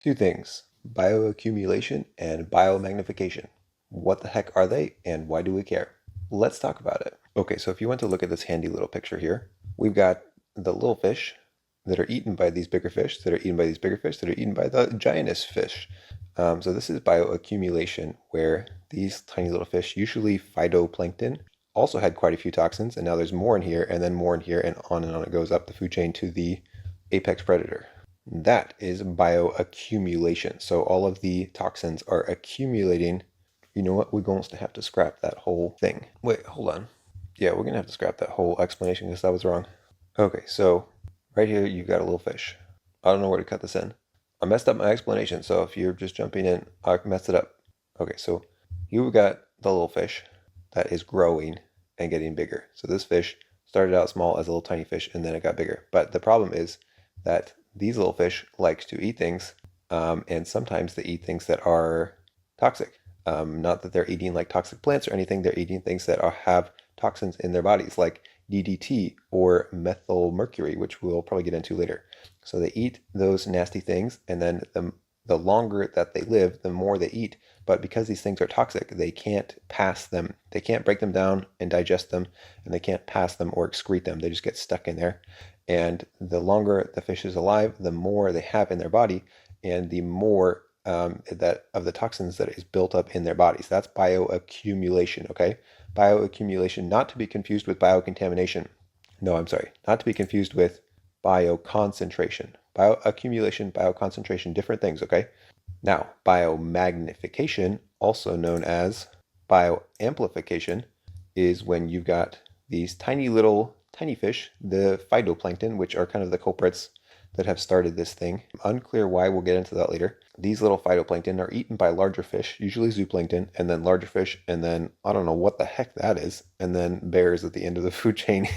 Two things, bioaccumulation and biomagnification. What the heck are they and why do we care? Let's talk about it. Okay, so if you want to look at this handy little picture here, we've got the little fish that are eaten by these bigger fish, that are eaten by these bigger fish, that are eaten by the giantest fish. So this is bioaccumulation, where these tiny little fish, usually phytoplankton, also had quite a few toxins, and now there's more in here, and then more in here, and on it goes up the food chain to the apex predator. That is bioaccumulation. So all of the toxins are accumulating. You know what? We're going to have to scrap that whole thing. Wait, hold on. Yeah, we're going to have to scrap that whole explanation because that was wrong. Okay, so right here you've got a little fish. I don't know where to cut this in. I messed up my explanation, so if you're just jumping in, I messed it up. Okay, so you've got the little fish that is growing and getting bigger. So this fish started out small as a little tiny fish and then it got bigger. But the problem is that these little fish like to eat things, and sometimes they eat things that are toxic. Not that they're eating like toxic plants or anything, they're eating things that have toxins in their bodies, like DDT or methylmercury, which we'll probably get into later. So they eat those nasty things, and then the longer that they live, the more they eat. But because these things are toxic, they can't pass them. They can't break them down and digest them, and they can't pass them or excrete them. They just get stuck in there. And the longer the fish is alive, the more they have in their body, and the more that of the toxins that is built up in their bodies. That's bioaccumulation, okay? Bioaccumulation, not to be confused with biocontamination. No, I'm sorry, not to be confused with bioconcentration. Bioaccumulation, bioconcentration, different things, okay? Now, biomagnification, also known as bioamplification, is when you've got these tiny little tiny fish, the phytoplankton, which are kind of the culprits that have started this thing. Unclear why, we'll get into that later. These little phytoplankton are eaten by larger fish, usually zooplankton, and then larger fish, and then I don't know what the heck that is, and then bears at the end of the food chain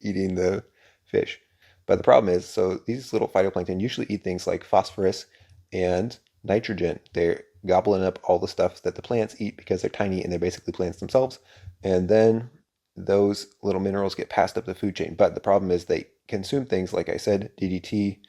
eating the fish. But the problem is, so these little phytoplankton usually eat things like phosphorus and nitrogen. They're gobbling up all the stuff that the plants eat because they're tiny and they're basically plants themselves. And then those little minerals get passed up the food chain. But the problem is they consume things, like I said, DDT,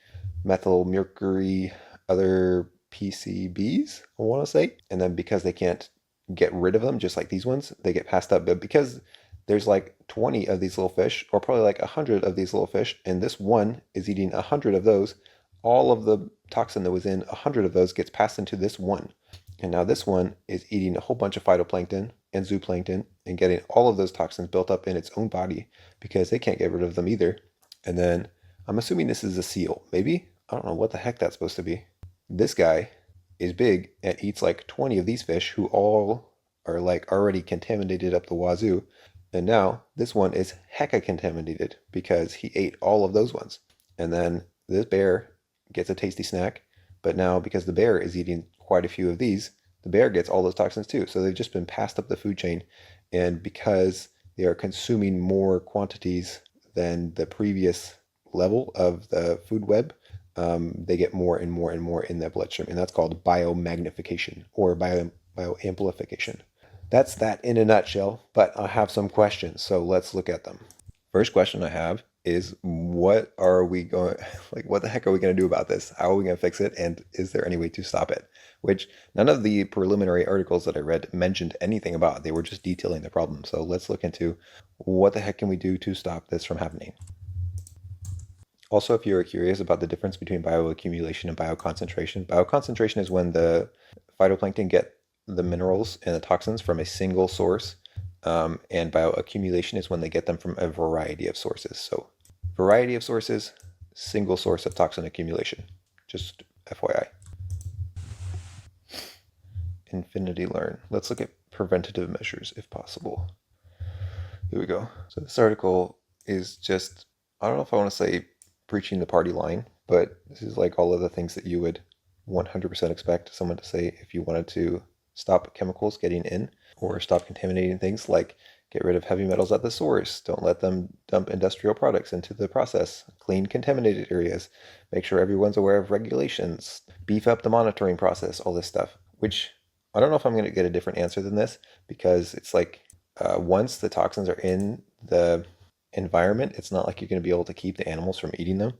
methylmercury, other PCBs, I want to say. And then because they can't get rid of them, just like these ones, they get passed up. But because there's like 20 of these little fish, or probably like 100 of these little fish, and this one is eating 100 of those, all of the toxin that was in 100 of those gets passed into this one. And now this one is eating a whole bunch of phytoplankton and zooplankton and getting all of those toxins built up in its own body because they can't get rid of them either. And then I'm assuming this is a seal. Maybe? I don't know what the heck that's supposed to be. This guy is big and eats like 20 of these fish who all are like already contaminated up the wazoo. And now this one is hecka contaminated because he ate all of those ones. And then this bear gets a tasty snack. But now because the bear is eating quite a few of these, the bear gets all those toxins too. So they've just been passed up the food chain. And because they are consuming more quantities than the previous level of the food web, they get more and more and more in their bloodstream. And that's called biomagnification or bioamplification. That's that in a nutshell, but I have some questions, so let's look at them. First question I have is, what are we going, like, what the heck are we going to do about this? How are we going to fix it? And is there any way to stop it? Which none of the preliminary articles that I read mentioned anything about. They were just detailing the problem. So let's look into what the heck can we do to stop this from happening. Also, if you're curious about the difference between bioaccumulation and bioconcentration, bioconcentration is when the phytoplankton get the minerals and the toxins from a single source, and bioaccumulation is when they get them from a variety of sources. So variety of sources, single source of toxin accumulation. Just FYI. Infinity learn. Let's look at preventative measures if possible. Here we go. So this article is just, I don't know if I want to say preaching the party line, but this is like all of the things that you would 100% expect someone to say if you wanted to stop chemicals getting in or stop contaminating things, like get rid of heavy metals at the source, don't let them dump industrial products into the process, clean contaminated areas, make sure everyone's aware of regulations, beef up the monitoring process, all this stuff, which I don't know if I'm going to get a different answer than this, because it's like once the toxins are in the environment, it's not like you're going to be able to keep the animals from eating them.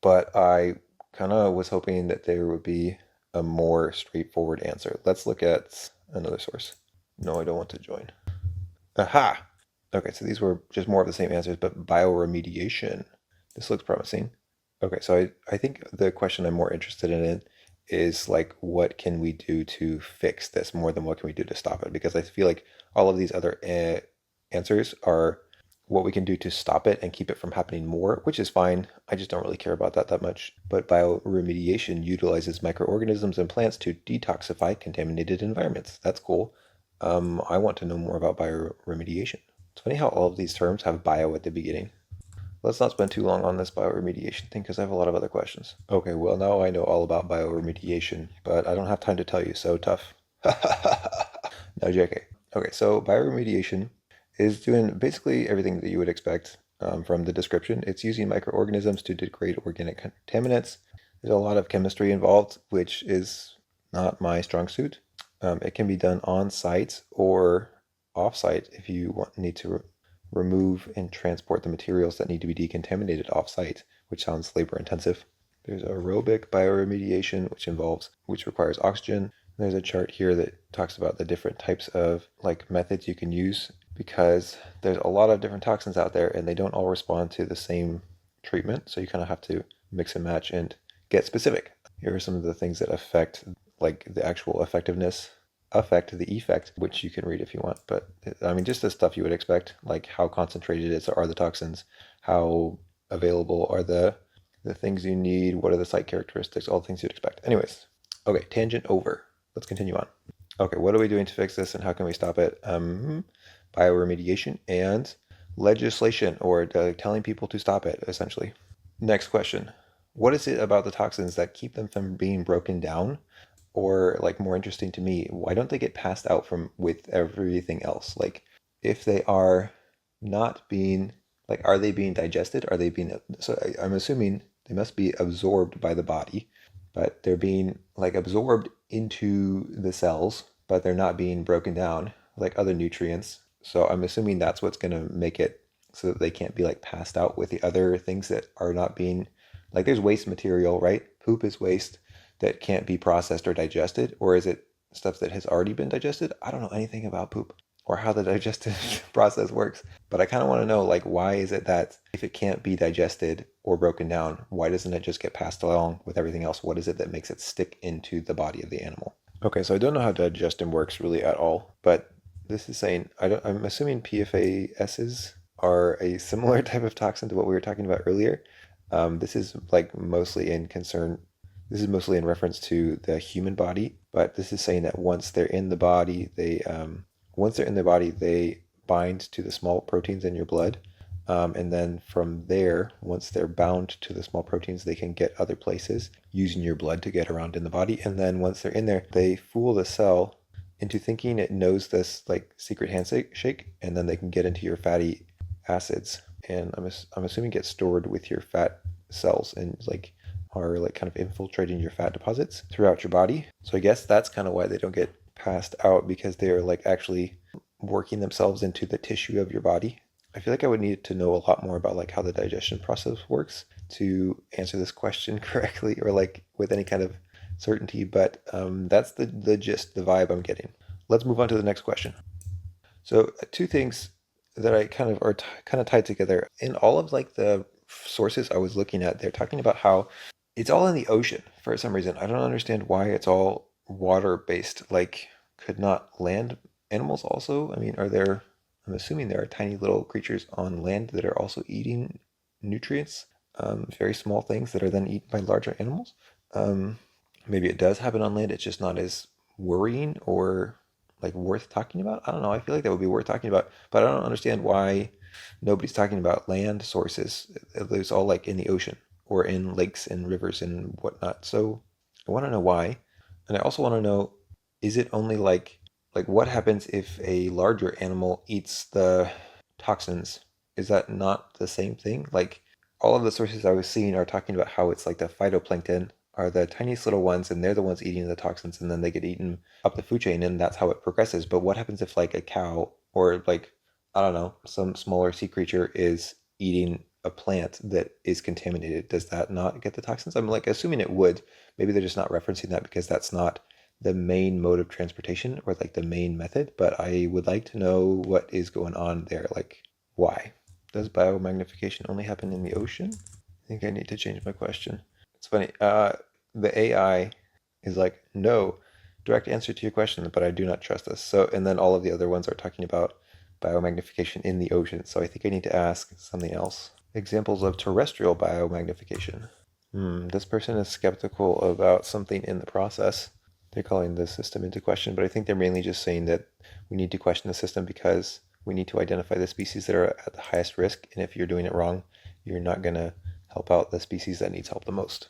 But I kind of was hoping that there would be a more straightforward answer. Let's look at another source. No, I don't want to join. Aha! Okay, so these were just more of the same answers, but bioremediation. This looks promising. Okay, so I think the question I'm more interested in is like, what can we do to fix this more than what can we do to stop it? Because I feel like all of these other answers are what we can do to stop it and keep it from happening more, which is fine. I just don't really care about that much. But bioremediation utilizes microorganisms and plants to detoxify contaminated environments. That's cool. I want to know more about bioremediation. It's funny how all of these terms have bio at the beginning. Let's not spend too long on this bioremediation thing because I have a lot of other questions. Okay, well, now I know all about bioremediation, but I don't have time to tell you, so tough. No, JK. Okay, so bioremediation is doing basically everything that you would expect from the description. It's using microorganisms to degrade organic contaminants. There's a lot of chemistry involved, which is not my strong suit. It can be done on site or off site if you need to remove and transport the materials that need to be decontaminated off site, which sounds labor intensive. There's aerobic bioremediation, which requires oxygen. There's a chart here that talks about the different types of methods you can use because there's a lot of different toxins out there and they don't all respond to the same treatment. So you kind of have to mix and match and get specific. Here are some of the things that affect the actual effectiveness, affect the effect, which you can read if you want. But I mean, just the stuff you would expect, like how concentrated are the toxins, how available are the things you need, what are the site characteristics, all the things you'd expect. Anyways, okay, tangent over. Let's continue on. Okay, what are we doing to fix this and how can we stop it? Bioremediation and legislation, or telling people to stop it, essentially. Next question. What is it about the toxins that keep them from being broken down? Or more interesting to me, why don't they get passed out with everything else? If they are not being, are they being digested? Are they being, so I'm assuming they must be absorbed by the body, but they're being absorbed into the cells, but they're not being broken down like other nutrients. So I'm assuming that's what's going to make it so that they can't be passed out with the other things that are not being, there's waste material, right? Poop is waste that can't be processed or digested, or is it stuff that has already been digested? I don't know anything about poop or how the digestive process works, but I kind of want to know why is it that if it can't be digested or broken down, why doesn't it just get passed along with everything else? What is it that makes it stick into the body of the animal? Okay, so I don't know how digestion works really at all, but this is saying, I'm assuming PFASs are a similar type of toxin to what we were talking about earlier. This is mostly in concern. This is mostly in reference to the human body, but this is saying that once they're in the body, they bind to the small proteins in your blood, and then from there, once they're bound to the small proteins, they can get other places using your blood to get around in the body. And then once they're in there, they fool the cell into thinking it knows this secret handshake, and then they can get into your fatty acids, and I'm assuming get stored with your fat cells and are kind of infiltrating your fat deposits throughout your body. So I guess that's kind of why they don't get passed out, because they're actually working themselves into the tissue of your body. I feel like I would need to know a lot more about how the digestion process works to answer this question correctly, or with any kind of certainty, but that's the gist, the vibe I'm getting. Let's move on to the next question. So two things that I kind of are kind of tied together. In all of the sources I was looking at, they're talking about how it's all in the ocean for some reason. I don't understand why it's all water based. Could not land animals also? I mean, I'm assuming there are tiny little creatures on land that are also eating nutrients, very small things that are then eaten by larger animals. Maybe it does happen on land. It's just not as worrying or worth talking about. I don't know. I feel like that would be worth talking about, but I don't understand why nobody's talking about land sources. It's all in the ocean or in lakes and rivers and whatnot. So I want to know why. And I also want to know, is it only what happens if a larger animal eats the toxins? Is that not the same thing? All of the sources I was seeing are talking about how it's the phytoplankton are the tiniest little ones, and they're the ones eating the toxins, and then they get eaten up the food chain, and that's how it progresses. But what happens if a cow or I don't know, some smaller sea creature is eating a plant that is contaminated, does that not get the toxins? I'm like assuming it would. Maybe they're just not referencing that because that's not the main mode of transportation or like the main method, but I would like to know what is going on there. Like, why? Does biomagnification only happen in the ocean? I think I need to change my question. It's funny. The AI is like, no, direct answer to your question, but I do not trust this. So, and then all of the other ones are talking about biomagnification in the ocean. So I think I need to ask something else. Examples of terrestrial biomagnification. This person is skeptical about something in the process. They're calling the system into question, but I think they're mainly just saying that we need to question the system because we need to identify the species that are at the highest risk. And if you're doing it wrong, you're not going to help out the species that needs help the most.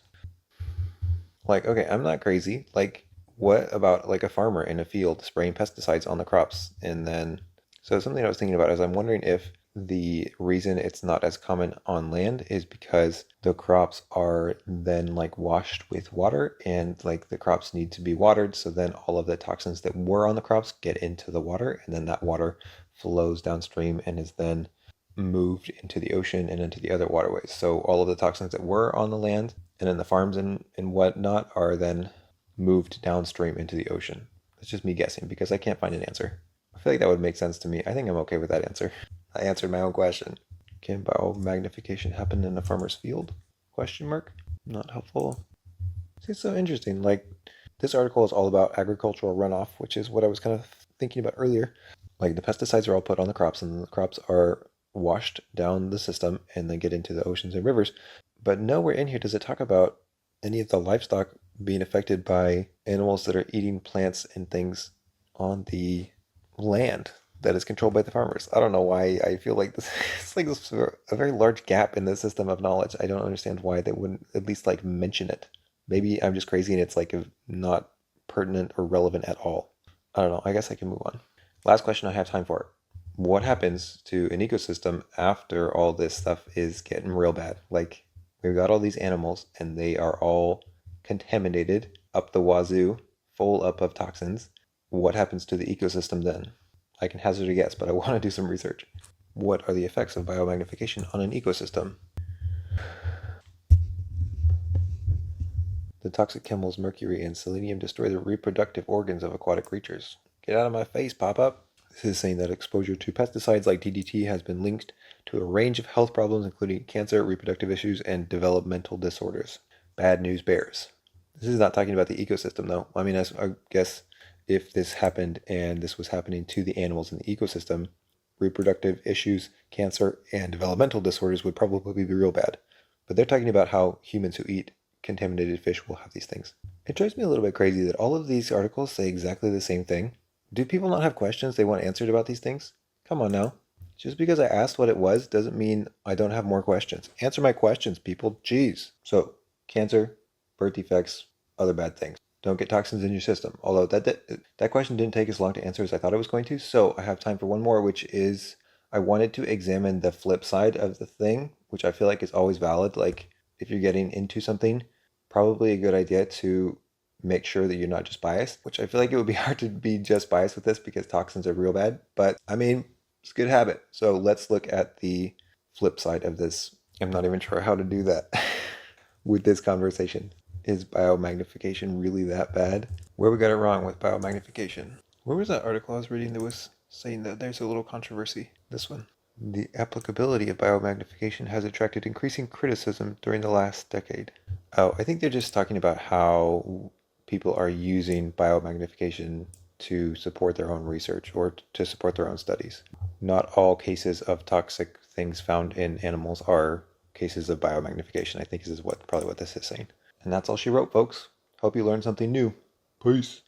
Like, okay, I'm not crazy. Like, what about like a farmer in a field spraying pesticides on the crops? And then, so something I was thinking about is I'm wondering if the reason it's not as common on land is because the crops are then like washed with water and like the crops need to be watered. So then all of the toxins that were on the crops get into the water and then that water flows downstream and is then moved into the ocean and into the other waterways. So all of the toxins that were on the land and in the farms and whatnot are then moved downstream into the ocean. That's just me guessing because I can't find an answer. I feel like that would make sense to me. I think I'm okay with that answer. I answered my own question. Can biomagnification happen in a farmer's field? Question mark. Not helpful. It's so interesting. Like, this article is all about agricultural runoff, which is what I was kind of thinking about earlier. Like, the pesticides are all put on the crops, and the crops are washed down the system and then get into the oceans and rivers. But nowhere in here does it talk about any of the livestock being affected by animals that are eating plants and things on the land that is controlled by the farmers. I don't know why I feel like this it's like this a very large gap in the system of knowledge. I don't understand why they wouldn't at least like mention it. Maybe I'm just crazy and it's like not pertinent or relevant at all. I don't know. I guess I can move on. Last question I have time for. What happens to an ecosystem after all this stuff is getting real bad? Like we've got all these animals and they are all contaminated up the wazoo, full up of toxins. What happens to the ecosystem then? I can hazard a guess, but I want to do some research. What are the effects of biomagnification on an ecosystem? The toxic chemicals mercury and selenium destroy the reproductive organs of aquatic creatures. Get out of my face, pop-up! This is saying that exposure to pesticides like DDT has been linked to a range of health problems including cancer, reproductive issues, and developmental disorders. Bad news bears. This is not talking about the ecosystem though. I mean, I guess if this happened and this was happening to the animals in the ecosystem, reproductive issues, cancer, and developmental disorders would probably be real bad. But they're talking about how humans who eat contaminated fish will have these things. It drives me a little bit crazy that all of these articles say exactly the same thing. Do people not have questions they want answered about these things? Come on now. Just because I asked what it was doesn't mean I don't have more questions. Answer my questions, people. Jeez. So, cancer, birth defects, other bad things. Don't get toxins in your system. Although that question didn't take as long to answer as I thought it was going to. So I have time for one more, which is I wanted to examine the flip side of the thing, which I feel like is always valid. Like if you're getting into something, probably a good idea to make sure that you're not just biased, which I feel like it would be hard to be just biased with this because toxins are real bad. But I mean, it's a good habit. So let's look at the flip side of this. I'm not even sure how to do that with this conversation. Is biomagnification really that bad? Where we got it wrong with biomagnification? Where was that article I was reading that was saying that there's a little controversy? This one. The applicability of biomagnification has attracted increasing criticism during the last decade. Oh, I think they're just talking about how people are using biomagnification to support their own research or to support their own studies. Not all cases of toxic things found in animals are cases of biomagnification. I think this is probably what this is saying. And that's all she wrote, folks. Hope you learned something new. Peace.